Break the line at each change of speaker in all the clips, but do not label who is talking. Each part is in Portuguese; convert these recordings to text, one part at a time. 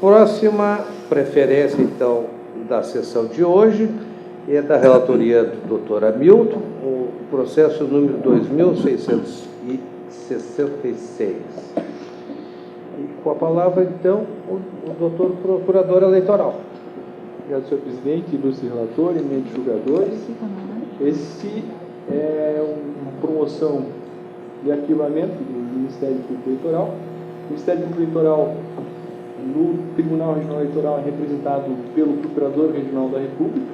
Próxima preferência, então, da sessão de hoje é da relatoria do Dr. Hamilton, o processo número 2666. E com a palavra, então, o doutor Procurador Eleitoral.
Obrigado, senhor presidente, ilustre relator, eminentes julgadores. Esse é uma promoção de arquivamento do Ministério Público Eleitoral. O Ministério Público Eleitoral, no Tribunal Regional Eleitoral, é representado pelo Procurador Regional da República,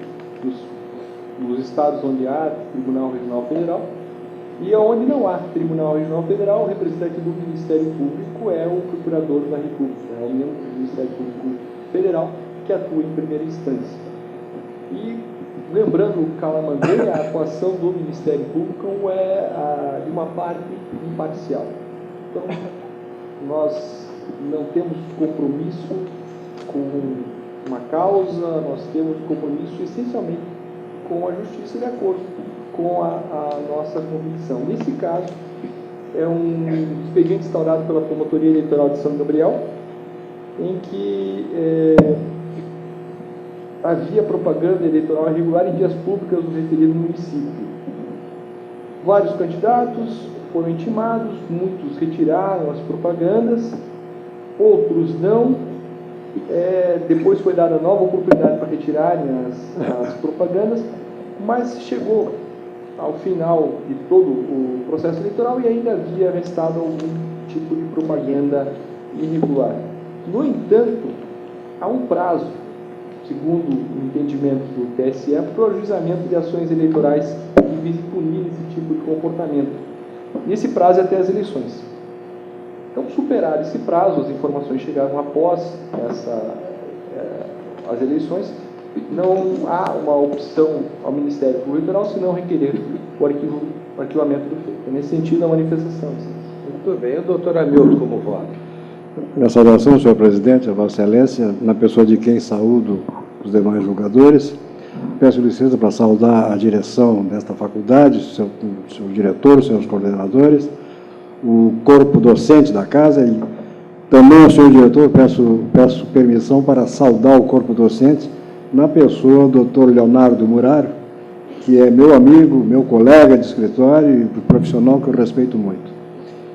nos estados onde há Tribunal Regional Federal, e onde não há Tribunal Regional Federal, o representante do Ministério Público é o Procurador da República, é o membro do Ministério Público Federal, que atua em primeira instância. E, lembrando Calamandeira, a atuação do Ministério Público é de uma parte imparcial. Então, nós não temos compromisso com uma causa, nós temos compromisso essencialmente com a justiça de acordo com a nossa convicção. Nesse caso, é um expediente instaurado pela Promotoria Eleitoral de São Gabriel, em que havia propaganda eleitoral irregular em vias públicas do referido município. Vários candidatos foram intimados, muitos retiraram as propagandas, outros não. Depois foi dada nova oportunidade para retirarem as propagandas, mas chegou ao final de todo o processo eleitoral e ainda havia restado algum tipo de propaganda irregular. No entanto, há um prazo, segundo o entendimento do TSE, para o ajuizamento de ações eleitorais que visem punir esse tipo de comportamento. E esse prazo é até as eleições. Então, superado esse prazo, as informações chegaram após as eleições, não há uma opção ao Ministério Público Eleitoral senão requerer o arquivamento do feito. É nesse sentido a manifestação.
Muito bem. O doutor Hamilton, como vota?
Minha saudação, senhor presidente, a Vossa Excelência, na pessoa de quem saúdo os demais julgadores. Peço licença para saudar a direção desta faculdade, seu diretor, seus coordenadores, o corpo docente da casa e também ao senhor diretor peço permissão para saudar o corpo docente na pessoa do Dr. Leonardo Muraro, que é meu amigo, meu colega de escritório e profissional que eu respeito muito.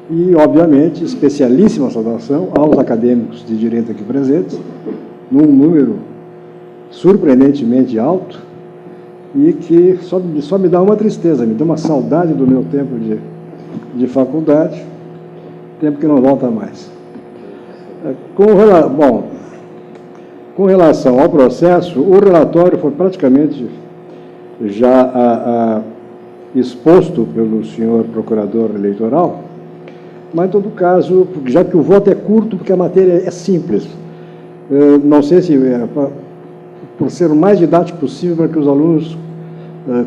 E, obviamente, especialíssima saudação aos acadêmicos de direito aqui presentes, num número surpreendentemente alto e que só me dá uma tristeza, me dá uma saudade do meu tempo de faculdade, tempo que não volta mais. Com relação ao processo, o relatório foi praticamente já exposto pelo senhor procurador eleitoral, mas, em todo caso, já que o voto é curto, porque a matéria é simples, não sei se por ser o mais didático possível para que os alunos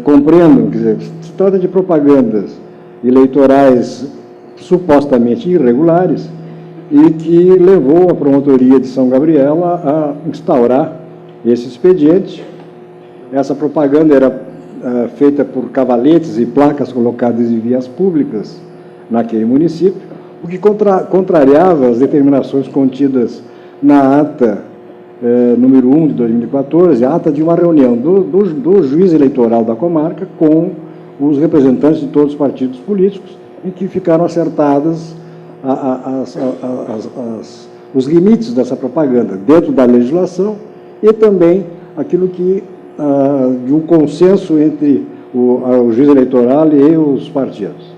compreendam, quer dizer, se trata de propagandas eleitorais supostamente irregulares e que levou a promotoria de São Gabriel a instaurar esse expediente. Essa propaganda era feita por cavaletes e placas colocadas em vias públicas naquele município, o que contrariava as determinações contidas na ata número 1 de 2014, a ata de uma reunião do juiz eleitoral da comarca com os representantes de todos os partidos políticos, em que ficaram acertadas os limites dessa propaganda dentro da legislação e também aquilo que de um consenso entre o juiz eleitoral e os partidos.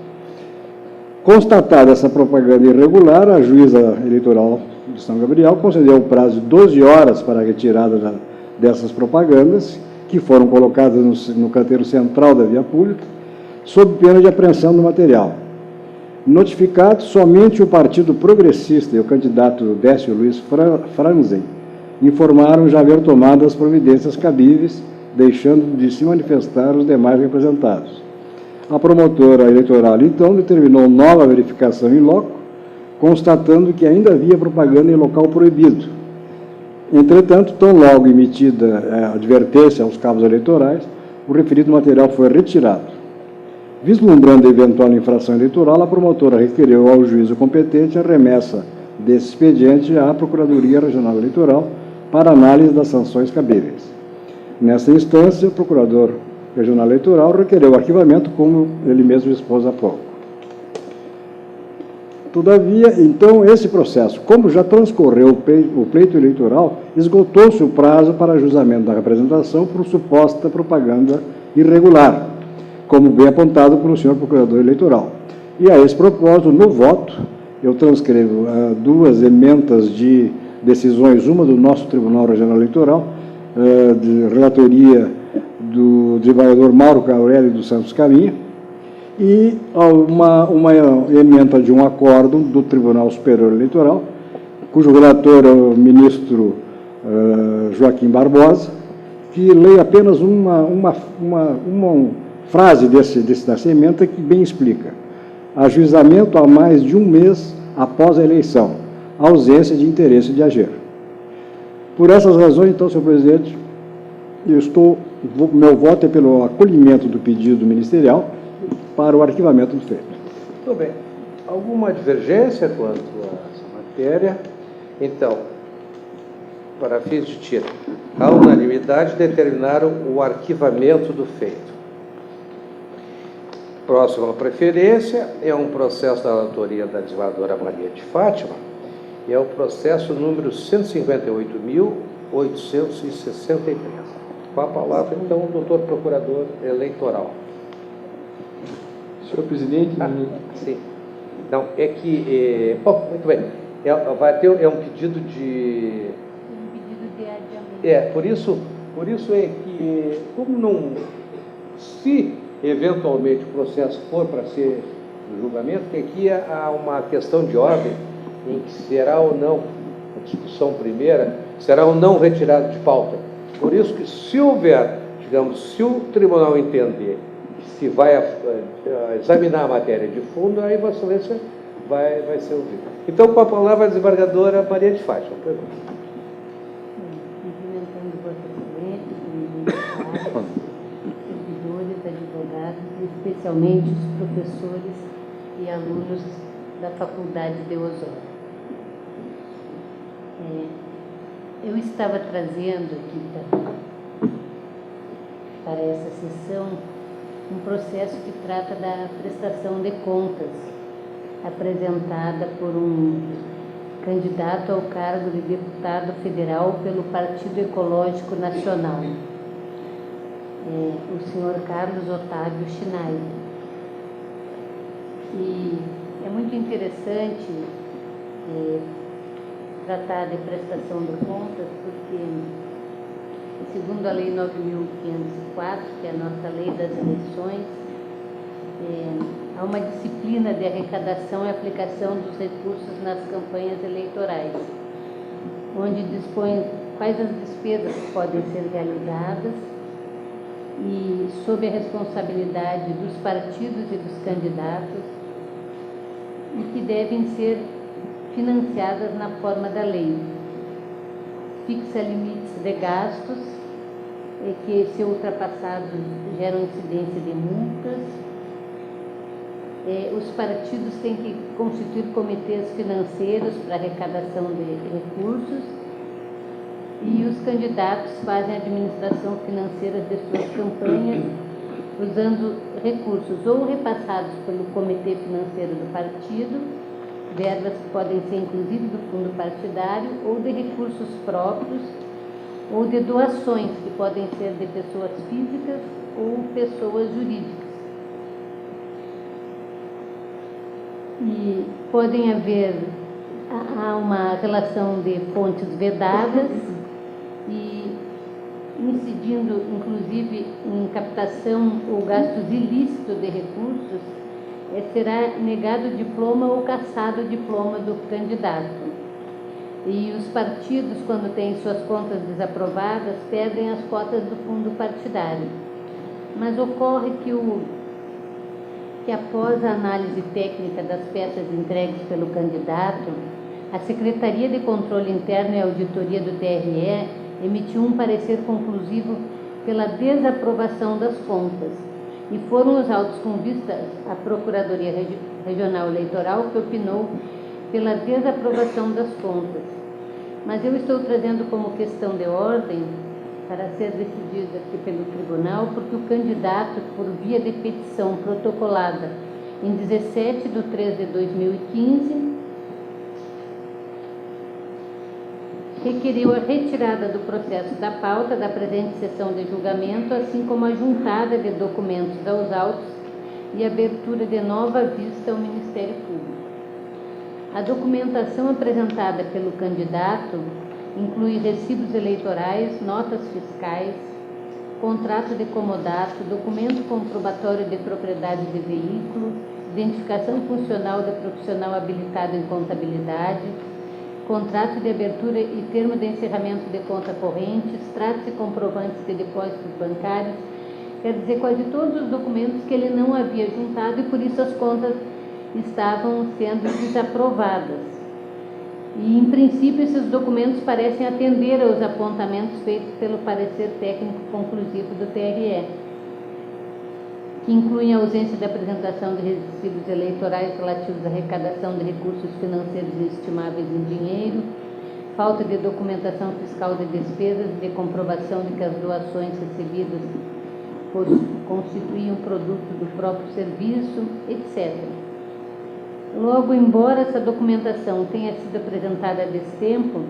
Constatada essa propaganda irregular, a juíza eleitoral de São Gabriel concedeu o prazo de 12 horas para a retirada dessas propagandas, que foram colocadas no canteiro central da via pública, sob pena de apreensão do material. Notificado, somente o Partido Progressista e o candidato Décio Luiz Franzen informaram já haver tomado as providências cabíveis, deixando de se manifestar os demais representados. A promotora eleitoral, então, determinou nova verificação em loco, constatando que ainda havia propaganda em local proibido. Entretanto, tão logo emitida a advertência aos cabos eleitorais, o referido material foi retirado. Vislumbrando a eventual infração eleitoral, a promotora requereu ao juízo competente a remessa desse expediente à Procuradoria Regional Eleitoral para análise das sanções cabíveis. Nessa instância, o Procurador Regional Eleitoral requereu o arquivamento, como ele mesmo expôs há pouco. Todavia, então, esse processo, como já transcorreu o pleito eleitoral, esgotou-se o prazo para ajustamento da representação por suposta propaganda irregular, como bem apontado pelo senhor Procurador Eleitoral. E a esse propósito, no voto, eu transcrevo duas emendas de decisões, uma do nosso Tribunal Regional Eleitoral, de relatoria do desembargador Mauro Aurélio dos Santos Caminha, e uma emenda de um acórdão do Tribunal Superior Eleitoral, cujo relator é o ministro Joaquim Barbosa, que lê apenas uma frase dessa emenda que bem explica: ajuizamento há mais de um mês após a eleição, ausência de interesse de agir. Por essas razões, então, senhor presidente, meu voto é pelo acolhimento do pedido ministerial para o arquivamento do feito.
Muito bem. Alguma divergência quanto a essa matéria? Então, para fins de tiro, a unanimidade determinaram o arquivamento do feito. Próximo à preferência é um processo da autoria da desembargadora Maria de Fátima, e é o processo número 158.863. Com a palavra, então, o doutor Procurador Eleitoral.
Senhor presidente...
Sim. Não, é que... bom, muito bem. É um pedido de... adiamento. Por isso é que, como não... Se eventualmente o processo for para ser julgamento, que aqui há uma questão de ordem em que será ou não, a discussão primeira, será ou não retirado de pauta. Por isso que, se houver, digamos, se o tribunal entender que se vai examinar a matéria de fundo, aí Vossa Excelência vai ser ouvido. Então, com a palavra a desembargadora Maria de Fátima.
Cumprimentando Vossa Excelência, servidores, advogados, e especialmente os professores e alunos da Faculdade de Osório. Eu estava trazendo aqui para essa sessão um processo que trata da prestação de contas apresentada por um candidato ao cargo de deputado federal pelo Partido Ecológico Nacional, o senhor Carlos Otávio Schneider. E é muito interessante tratar de prestação de contas, porque, segundo a Lei 9.504, que é a nossa lei das eleições, há uma disciplina de arrecadação e aplicação dos recursos nas campanhas eleitorais, onde dispõe quais as despesas que podem ser realizadas e sob a responsabilidade dos partidos e dos candidatos, e que devem ser financiadas na forma da lei. Fixa limites de gastos, que, se ultrapassados, geram incidência de multas. Os partidos têm que constituir comitês financeiros para arrecadação de recursos, e os candidatos fazem a administração financeira de suas campanhas usando recursos ou repassados pelo comitê financeiro do partido, verbas que podem ser inclusive do fundo partidário, ou de recursos próprios, ou de doações que podem ser de pessoas físicas ou pessoas jurídicas. E podem haver há uma relação de fontes vedadas e incidindo inclusive em captação ou gastos ilícitos de recursos, será negado o diploma ou cassado o diploma do candidato. E os partidos, quando têm suas contas desaprovadas, perdem as cotas do fundo partidário. Mas ocorre que após a análise técnica das peças entregues pelo candidato, a Secretaria de Controle Interno e Auditoria do TRE emitiu um parecer conclusivo pela desaprovação das contas, e foram os autos com vista à Procuradoria Regional Eleitoral, que opinou pela desaprovação das contas. Mas eu estou trazendo como questão de ordem para ser decidida aqui pelo tribunal, porque o candidato, por via de petição protocolada em 17/3/2015, requeriu a retirada do processo da pauta da presente sessão de julgamento, assim como a juntada de documentos aos autos e abertura de nova vista ao Ministério Público. A documentação apresentada pelo candidato inclui recibos eleitorais, notas fiscais, contrato de comodato, documento comprobatório de propriedade de veículo, identificação funcional de profissional habilitado em contabilidade, contrato de abertura e termo de encerramento de conta corrente, extratos e comprovantes de depósitos bancários, quer dizer, quase todos os documentos que ele não havia juntado e por isso as contas estavam sendo desaprovadas. E, em princípio, esses documentos parecem atender aos apontamentos feitos pelo parecer técnico conclusivo do TRE, que incluem a ausência de apresentação de recibos eleitorais relativos à arrecadação de recursos financeiros estimáveis em dinheiro, falta de documentação fiscal de despesas e de comprovação de que as doações recebidas constituíam produto do próprio serviço, etc. Logo, embora essa documentação tenha sido apresentada a destempo,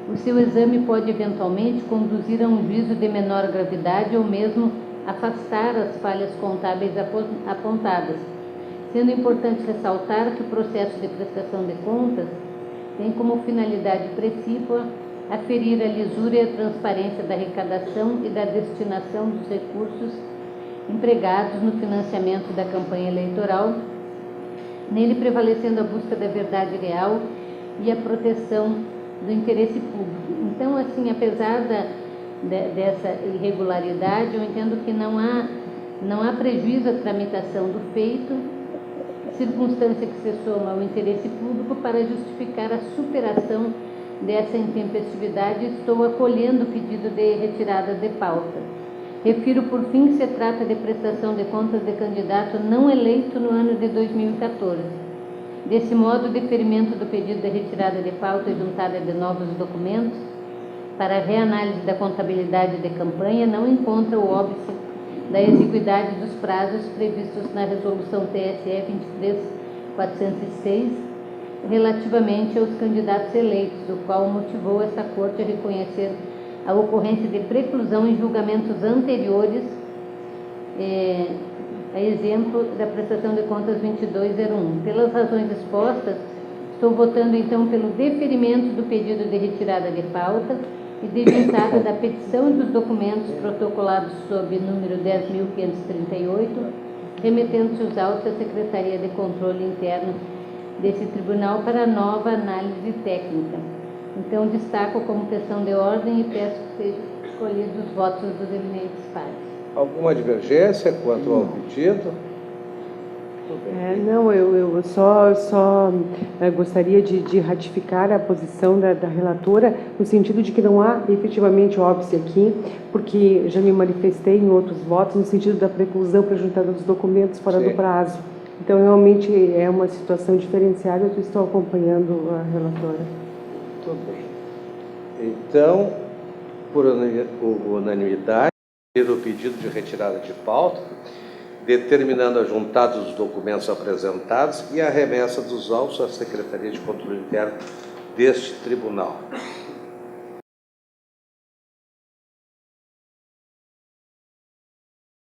o seu exame pode eventualmente conduzir a um juízo de menor gravidade ou mesmo afastar as falhas contábeis apontadas, sendo importante ressaltar que o processo de prestação de contas tem como finalidade precípua aferir a lisura e a transparência da arrecadação e da destinação dos recursos empregados no financiamento da campanha eleitoral, nele prevalecendo a busca da verdade real e a proteção do interesse público. Então, assim, apesar dessa irregularidade, eu entendo que não há prejuízo à tramitação do feito, circunstância que se soma ao interesse público para justificar a superação dessa intempestividade. Estou acolhendo o pedido de retirada de pauta. Refiro, por fim, que se trata de prestação de contas de candidato não eleito no ano de 2014. Desse modo, o deferimento do pedido de retirada de pauta e juntada de novos documentos para a reanálise da contabilidade de campanha não encontra o óbice da exiguidade dos prazos previstos na Resolução TSE 23406, relativamente aos candidatos eleitos, o qual motivou esta Corte a reconhecer a ocorrência de preclusão em julgamentos anteriores, a exemplo da prestação de contas 2201. Pelas razões expostas, estou votando então pelo deferimento do pedido de retirada de pauta e de juntada da petição dos documentos protocolados sob número 10.538, remetendo-se os autos à Secretaria de Controle Interno desse tribunal para nova análise técnica. Então, destaco como questão de ordem e peço que sejam escolhidos os votos dos eminentes pares.
Alguma divergência quanto ao pedido?
Não, eu só gostaria de ratificar a posição da relatora, no sentido de que não há efetivamente óbice aqui, porque já me manifestei em outros votos, no sentido da preclusão para juntar os documentos fora do prazo. Então, realmente é uma situação diferenciada, eu estou acompanhando a relatora.
Tudo bem. Então, por unanimidade, o pedido de retirada de pauta, determinando a juntada dos documentos apresentados e a remessa dos autos à Secretaria de Controle Interno deste tribunal.